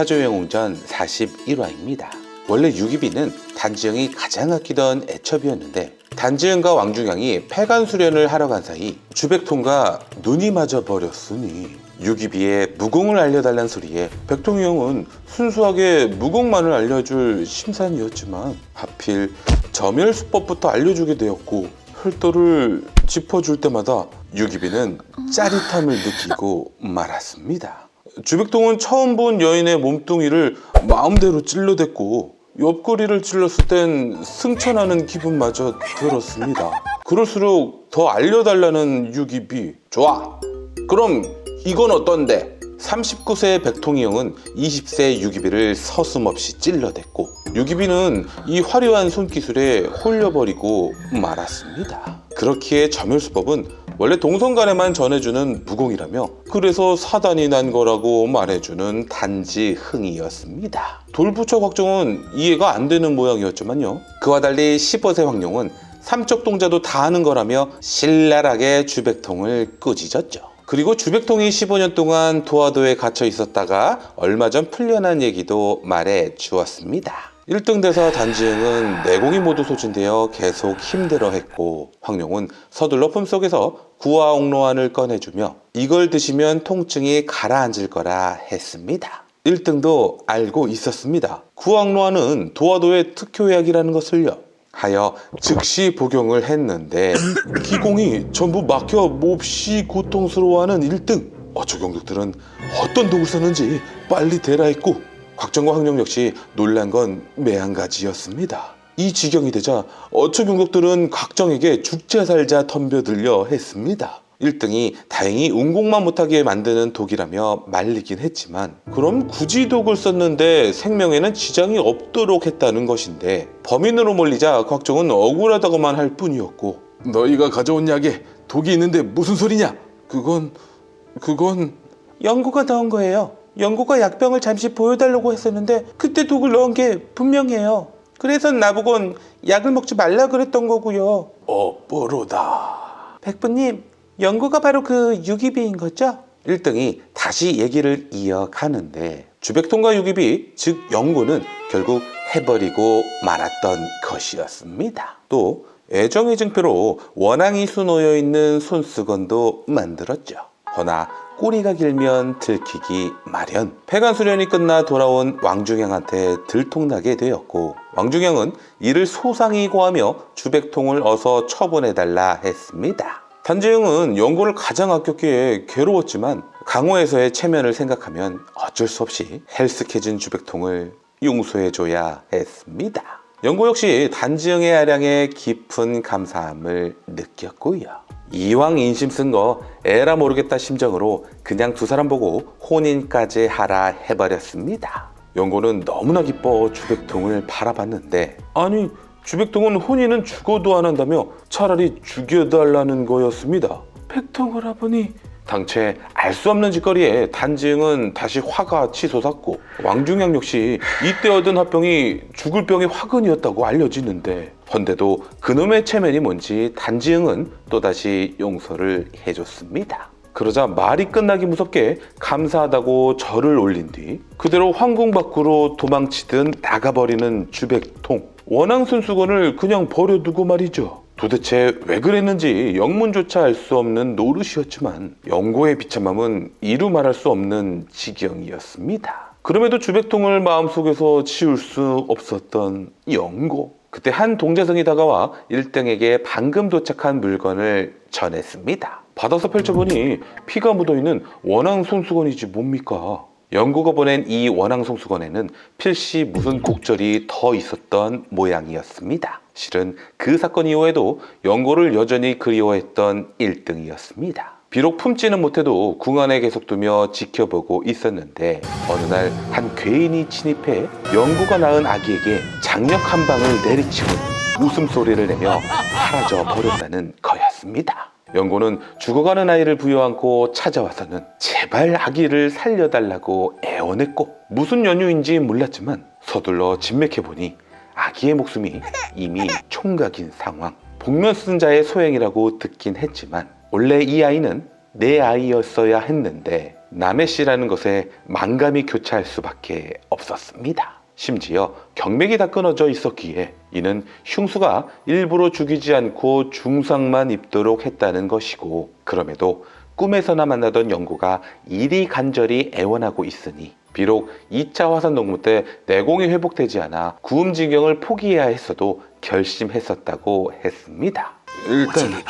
사조영웅전 41화입니다. 원래 유기비는 단지영이 가장 아끼던 애첩이었는데 단지영과 왕중양이 폐간 수련을 하러 간 사이 주백통과 눈이 맞아 버렸으니 유기비의 무공을 알려달란 소리에 백통이 형은 순수하게 무공만을 알려줄 심산이었지만 하필 점열수법부터 알려주게 되었고 혈도를 짚어줄 때마다 유기비는 짜릿함을 느끼고 말았습니다. 주백통은 처음 본 여인의 몸뚱이를 마음대로 찔러댔고 옆구리를 찔렀을 땐 승천하는 기분마저 들었습니다. 그럴수록 더 알려달라는 유기비. 좋아, 그럼 이건 어떤데? 39세의 백통이 형은 20세 유기비를 서슴없이 찔러댔고 유기비는 이 화려한 손기술에 홀려버리고 말았습니다. 그렇기에 점혈수법은 원래 동성간에만 전해주는 무공이라며 그래서 사단이 난 거라고 말해주는 단지 흥이었습니다. 돌부처 곽종은 이해가 안 되는 모양이었지만요. 그와 달리 15세 황룡은 삼척동자도 다 아는 거라며 신랄하게 주백통을 꾸짖었죠. 그리고 주백통이 15년 동안 도화도에 갇혀 있었다가 얼마 전 풀려난 얘기도 말해 주었습니다. 1등 대사 단지영은 내공이 모두 소진되어 계속 힘들어했고 황룡은 서둘러 품속에서 구화옥로안을 꺼내주며 이걸 드시면 통증이 가라앉을 거라 했습니다. 1등도 알고 있었습니다. 구화옥로안은 도화도의 특효약이라는 것을요. 하여 즉시 복용을 했는데 기공이 전부 막혀 몹시 고통스러워하는 1등. 어초경력들은 어떤 독을 썼는지 빨리 대라 했고 곽정과 황룡 역시 놀란 건 매한가지였습니다. 이 지경이 되자 어초경력들은 곽정에게 죽자 살자 덤벼들려 했습니다. 1등이 다행히 운공만 못하게 만드는 독이라며 말리긴 했지만 그럼 굳이 독을 썼는데 생명에는 지장이 없도록 했다는 것인데 범인으로 몰리자 곽정은 억울하다고만 할 뿐이었고 너희가 가져온 약에 독이 있는데 무슨 소리냐? 그건 연구가 넣은 거예요. 연구가 약병을 잠시 보여달라고 했었는데 그때 독을 넣은 게 분명해요. 그래서 나보곤 약을 먹지 말라 그랬던 거고요. 뽀로다. 백부님, 연구가 바로 그 유기비인 거죠? 1등이 다시 얘기를 이어가는데 주백통과 유기비, 즉 연고는 결국 해버리고 말았던 것이었습니다. 또 애정의 증표로 원앙이 수놓여 있는 손수건도 만들었죠. 허나 꼬리가 길면 들키기 마련. 폐간 수련이 끝나 돌아온 왕중양한테 들통나게 되었고 왕중양은 이를 소상히 고하며 주백통을 어서 처분해달라 했습니다. 단지영은 연고를 가장 아꼈기에 괴로웠지만 강호에서의 체면을 생각하면 어쩔 수 없이 헬스케진 주백통을 용서해줘야 했습니다. 연고 역시 단지영의 아량에 깊은 감사함을 느꼈고요. 이왕 인심 쓴 거 에라 모르겠다 심정으로 그냥 두 사람 보고 혼인까지 하라 해버렸습니다. 연고는 너무나 기뻐 주백통을 바라봤는데 아니 주백통은 혼인은 죽어도 안 한다며 차라리 죽여달라는 거였습니다. 백통을 하보니 당최 알 수 없는 짓거리에 단지영은 다시 화가 치솟았고 왕중양 역시 이때 얻은 화병이 죽을 병의 화근이었다고 알려지는데 헌데도 그놈의 체면이 뭔지 단지영은 또다시 용서를 해줬습니다. 그러자 말이 끝나기 무섭게 감사하다고 절을 올린 뒤 그대로 황궁 밖으로 도망치듯 나가버리는 주백통. 원앙순수건을 그냥 버려두고 말이죠. 도대체 왜 그랬는지 영문조차 알 수 없는 노릇이었지만 연고의 비참함은 이루 말할 수 없는 지경이었습니다. 그럼에도 주백통을 마음속에서 지울 수 없었던 연고. 그때 한 동자성이 다가와 1등에게 방금 도착한 물건을 전했습니다. 받아서 펼쳐보니 피가 묻어있는 원앙송수건이지 뭡니까? 연고가 보낸 이 원앙송수건에는 필시 무슨 곡절이 더 있었던 모양이었습니다. 실은 그 사건 이후에도 연고를 여전히 그리워했던 1등이었습니다. 비록 품지는 못해도 궁 안에 계속 두며 지켜보고 있었는데 어느 날 한 괴인이 침입해 연고가 낳은 아기에게 장력 한 방을 내리치고 웃음소리를 내며 사라져 버렸다는 거였습니다. 연고는 죽어가는 아이를 부여안고 찾아와서는 제발 아기를 살려달라고 애원했고 무슨 연유인지 몰랐지만 서둘러 진맥해보니 아기의 목숨이 이미 총각인 상황. 복면 쓴 자의 소행이라고 듣긴 했지만 원래 이 아이는 내 아이였어야 했는데 남의 씨라는 것에 만감이 교차할 수밖에 없었습니다. 심지어 경맥이 다 끊어져 있었기에 이는 흉수가 일부러 죽이지 않고 중상만 입도록 했다는 것이고, 그럼에도 꿈에서나 만나던 영고가 이리간절히 애원하고 있으니 비록 2차 화산 녹무 때 내공이 회복되지 않아 구음진경을 포기해야 했어도 결심했었다고 했습니다. 일단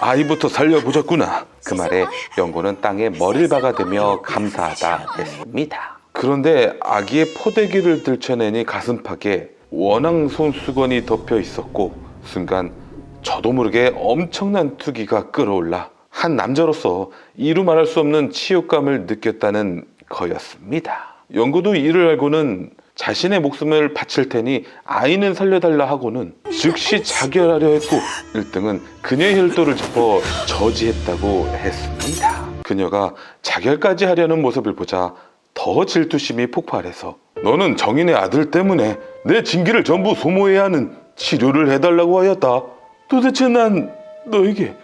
아이부터 살려보자꾸나. 그 말에 영고는 땅에 머리를 박아대며 감사하다 했습니다. 그런데 아기의 포대기를 들춰내니 가슴팍에 원앙 손수건이 덮여 있었고, 순간 저도 모르게 엄청난 투기가 끌어올라 한 남자로서 이루 말할 수 없는 치욕감을 느꼈다는 거였습니다. 영고도 이를 알고는 자신의 목숨을 바칠 테니 아이는 살려달라 하고는 즉시 자결하려 했고, 1등은 그녀의 혈도를 짚어 저지했다고 했습니다. 그녀가 자결까지 하려는 모습을 보자 더 질투심이 폭발해서 너는 정인의 아들 때문에 내 진기를 전부 소모해야 하는 치료를 해달라고 하였다. 도대체 난 너에게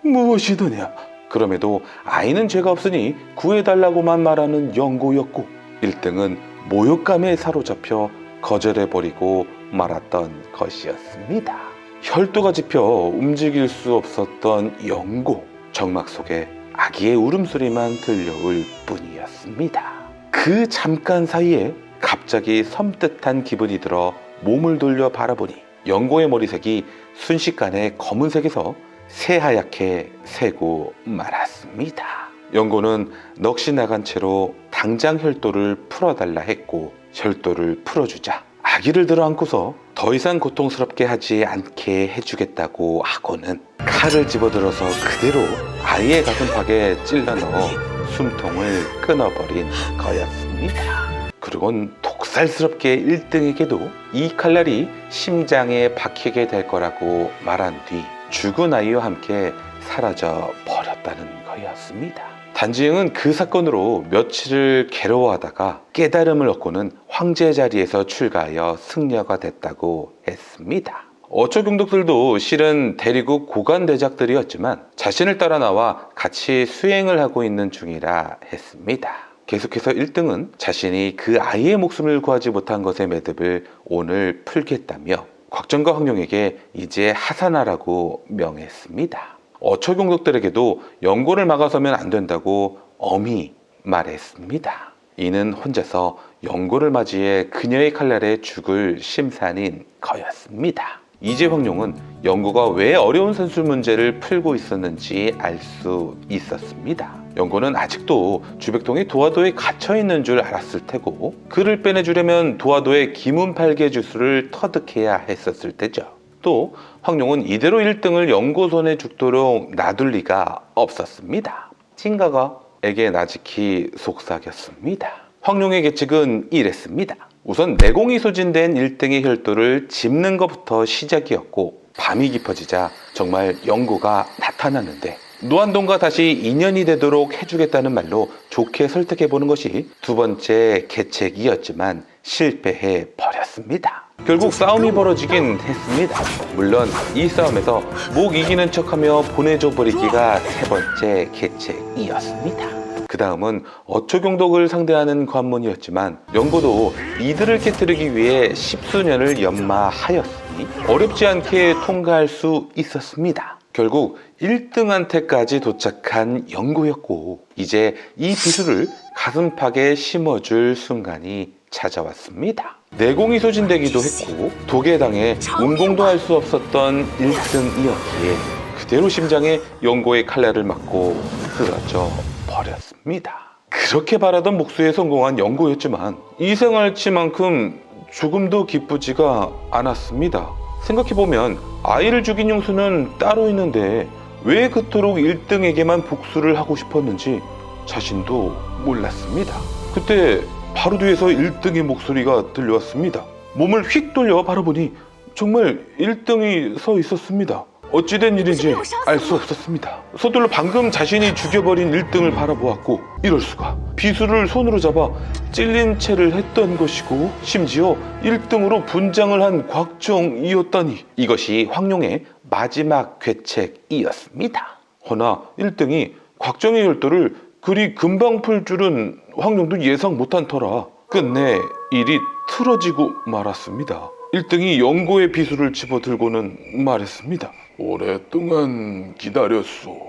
무엇이더냐? 그럼에도 아이는 죄가 없으니 구해달라고만 말하는 영고였고, 1등은 모욕감에 사로잡혀 거절해버리고 말았던 것이었습니다. 혈도가 짚혀 움직일 수 없었던 영고, 정막 속에 아기의 울음소리만 들려올 뿐이었습니다. 그 잠깐 사이에 갑자기 섬뜩한 기분이 들어 몸을 돌려 바라보니 영고의 머리색이 순식간에 검은색에서 새하얗게 새고 말았습니다. 영고는 넋이 나간 채로 당장 혈도를 풀어달라 했고, 혈도를 풀어주자 아기를 들어 안고서 더 이상 고통스럽게 하지 않게 해주겠다고 하고는 칼을 집어들어서 그대로 아이의 가슴팍에 찔러 넣어 숨통을 끊어버린 거였습니다. 그리곤 독살스럽게 1등에게도 이 칼날이 심장에 박히게 될 거라고 말한 뒤 죽은 아이와 함께 사라져 버렸다는 거였습니다. 단지응은 그 사건으로 며칠을 괴로워하다가 깨달음을 얻고는 황제 자리에서 출가하여 승려가 됐다고 했습니다. 어초경독들도 실은 대리국 고관대작들이었지만 자신을 따라 나와 같이 수행을 하고 있는 중이라 했습니다. 계속해서 1등은 자신이 그 아이의 목숨을 구하지 못한 것의 매듭을 오늘 풀겠다며 곽정과 황룡에게 이제 하산하라고 명했습니다. 어초경독들에게도 영고를 막아서면 안 된다고 엄히 말했습니다. 이는 혼자서 영고를 맞이해 그녀의 칼날에 죽을 심산인 거였습니다. 이제 황룡은 영고가 왜 어려운 산술 문제를 풀고 있었는지 알 수 있었습니다. 영고는 아직도 주백통이 도화도에 갇혀있는 줄 알았을 테고, 그를 빼내주려면 도화도의 기문팔계 주술을 터득해야 했었을 테죠. 또 황룡은 이대로 1등을 영고 손에 죽도록 놔둘 리가 없었습니다. 찐가가에게 나직히 속삭였습니다. 황룡의 계책은 이랬습니다. 우선 내공이 소진된 1등의 혈도를 짚는 것부터 시작이었고, 밤이 깊어지자 정말 영고가 나타났는데 노안동과 다시 인연이 되도록 해주겠다는 말로 좋게 설득해보는 것이 두 번째 계책이었지만 실패해 버렸습니다. 결국 싸움이 벌어지긴 했습니다. 물론 이 싸움에서 목 이기는 척하며 보내줘 버리기가 세 번째 계책이었습니다. 그 다음은 어초경독을 상대하는 관문이었지만 영고도 이들을 깨뜨리기 위해 십수년을 연마하였으니 어렵지 않게 통과할 수 있었습니다. 결국 1등한테까지 도착한 영고였고, 이제 이 비수를 가슴팍에 심어줄 순간이 찾아왔습니다. 내공이 소진되기도 했고 독에 당해 운동도 할 수 없었던 1등이었기에 그대로 심장에 영고의 칼날을 맞고 쓰러져 버렸습니다. 그렇게 바라던 목수에 성공한 영고였지만 이 생활치만큼 조금도 기쁘지가 않았습니다. 생각해보면 아이를 죽인 용수는 따로 있는데 왜 그토록 1등에게만 복수를 하고 싶었는지 자신도 몰랐습니다. 그때 바로 뒤에서 1등의 목소리가 들려왔습니다. 몸을 휙 돌려 바라보니 정말 1등이 서 있었습니다. 어찌된 일인지 알 수 없었습니다. 서둘러 방금 자신이 죽여버린 1등을 바라보았고, 이럴 수가, 비수를 손으로 잡아 찔린 채를 했던 것이고 심지어 1등으로 분장을 한 곽정이었다니, 이것이 황룡의 마지막 괴책이었습니다. 허나 1등이 곽정의 혈도를 그리 금방 풀 줄은 황룡도 예상 못한 터라 끝내 일이 틀어지고 말았습니다. 1등이 연고의 비수를 집어들고는 말했습니다. 오랫동안 기다렸소.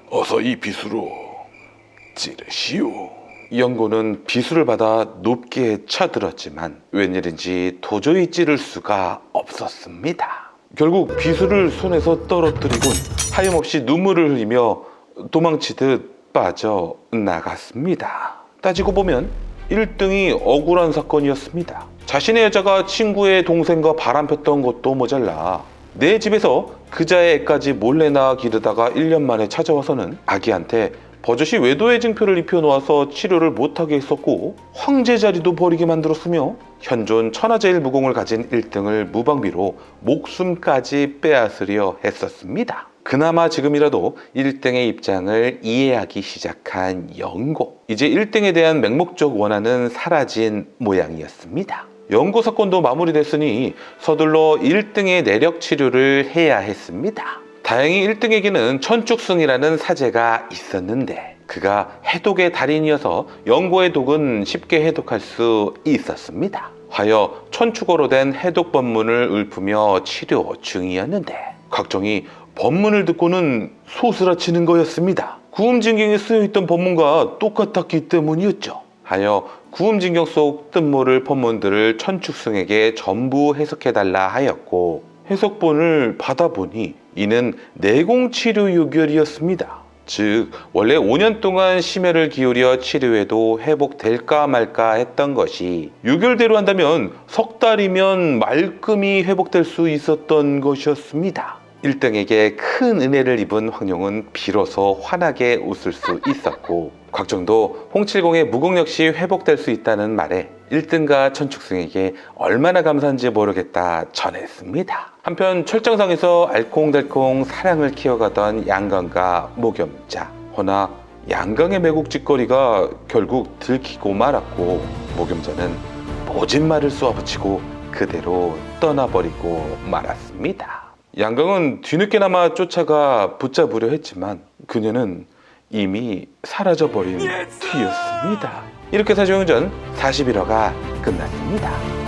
어서 이 비수로 찌르시오. 연고는 비수를 받아 높게 쳐들었지만 웬일인지 도저히 찌를 수가 없었습니다. 결국 비수를 손에서 떨어뜨리곤 하염없이 눈물을 흘리며 도망치듯 빠져나갔습니다. 따지고 보면 1등이 억울한 사건이었습니다. 자신의 여자가 친구의 동생과 바람폈던 것도 모자라 내 집에서 그자의 애까지 몰래 낳아 기르다가 1년 만에 찾아와서는 아기한테 버젓이 외도의 징표를 입혀놓아서 치료를 못하게 했었고 황제 자리도 버리게 만들었으며 현존 천하제일 무공을 가진 1등을 무방비로 목숨까지 빼앗으려 했었습니다. 그나마 지금이라도 1등의 입장을 이해하기 시작한 연고. 이제 1등에 대한 맹목적 원한은 사라진 모양이었습니다. 연고 사건도 마무리됐으니 서둘러 1등의 내력 치료를 해야 했습니다. 다행히 1등에게는 천축승이라는 사제가 있었는데 그가 해독의 달인이어서 연고의 독은 쉽게 해독할 수 있었습니다. 하여 천축어로 된 해독 법문을 읊으며 치료 중이었는데 각종이 법문을 듣고는 소스라치는 거였습니다. 구음진경에 쓰여있던 법문과 똑같았기 때문이었죠. 하여 구음진경 속 뜻모를 법문들을 천축승에게 전부 해석해달라 하였고 해석본을 받아보니 이는 내공치료 요결이었습니다. 즉 원래 5년 동안 심혈을 기울여 치료해도 회복될까 말까 했던 것이 요결대로 한다면 석 달이면 말끔히 회복될 수 있었던 것이었습니다. 1등에게 큰 은혜를 입은 황룡은 비로소 환하게 웃을 수 있었고 곽정도 홍칠공의 무공 역시 회복될 수 있다는 말에 1등과 천축승에게 얼마나 감사한지 모르겠다 전했습니다. 한편 철장상에서 알콩달콩 사랑을 키워가던 양강과 목염자. 허나 양강의 매국짓거리가 결국 들키고 말았고 목염자는 모진 말을 쏘아붙이고 그대로 떠나버리고 말았습니다. 양강은 뒤늦게나마 쫓아가 붙잡으려 했지만 그녀는 이미 사라져버린 뒤였습니다. 이렇게 사정전 41화가 끝났습니다.